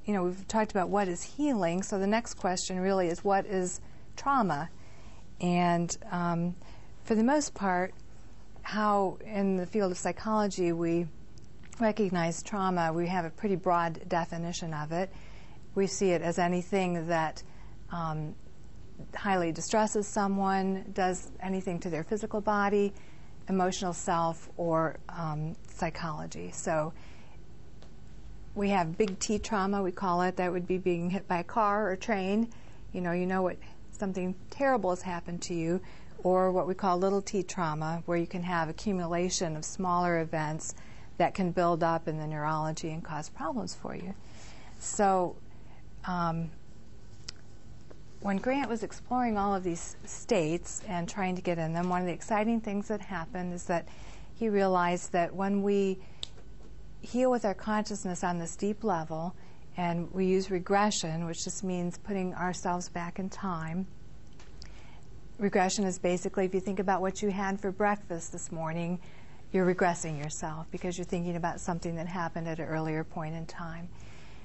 we've talked about what is healing, so the next question really is what is trauma? And for the most part, how in the field of psychology we recognize trauma, we have a pretty broad definition of it. We see it as anything that highly distresses someone, does anything to their physical body, emotional self, or psychology. So we have big T trauma, we call it. That would be being hit by a car or a train. You know what something terrible has happened to you. Or what we call little T trauma, where you can have accumulation of smaller events that can build up in the neurology and cause problems for you. So when Grant was exploring all of these states and trying to get in them, one of the exciting things that happened is that he realized that when we heal with our consciousness on this deep level, and we use regression, which just means putting ourselves back in time. Regression is basically, if you think about what you had for breakfast this morning, you're regressing yourself because you're thinking about something that happened at an earlier point in time.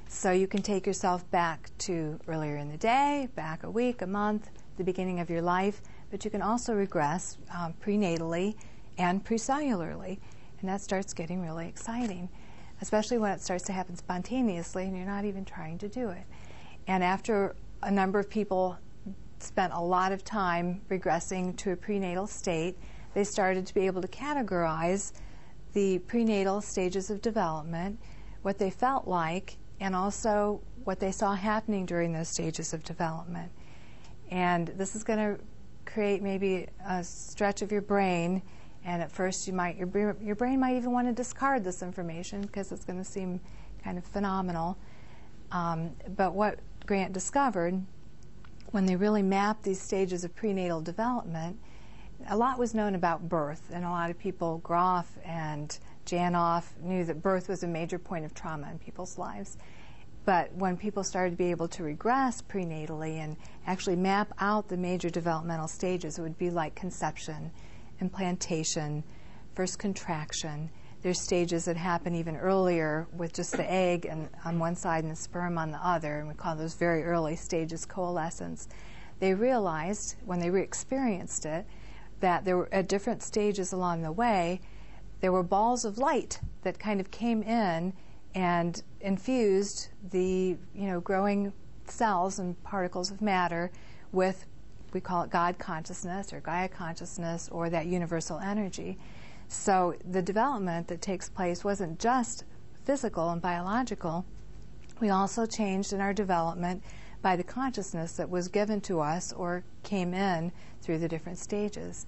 So you can take yourself back to earlier in the day, back a week, a month, the beginning of your life, but you can also regress prenatally and precellularly, and that starts getting really exciting, especially when it starts to happen spontaneously and you're not even trying to do it. And after a number of people spent a lot of time regressing to a prenatal state, they started to be able to categorize the prenatal stages of development, what they felt like, and also what they saw happening during those stages of development. And this is going to create maybe a stretch of your brain, and at first your brain might even want to discard this information because it's going to seem kind of phenomenal. But what Grant discovered, when they really mapped these stages of prenatal development, a lot was known about birth, and a lot of people, Groff and Janoff, knew that birth was a major point of trauma in people's lives. But when people started to be able to regress prenatally and actually map out the major developmental stages, it would be like conception, implantation, first contraction. There's stages that happen even earlier with just the egg and on one side and the sperm on the other, and we call those very early stages coalescence. They realized, when they re-experienced it, that there were, at different stages along the way, there were balls of light that kind of came in and infused the growing cells and particles of matter with, we call it God consciousness or Gaia consciousness or that universal energy. So the development that takes place wasn't just physical and biological. We also changed in our development by the consciousness that was given to us or came in through the different stages.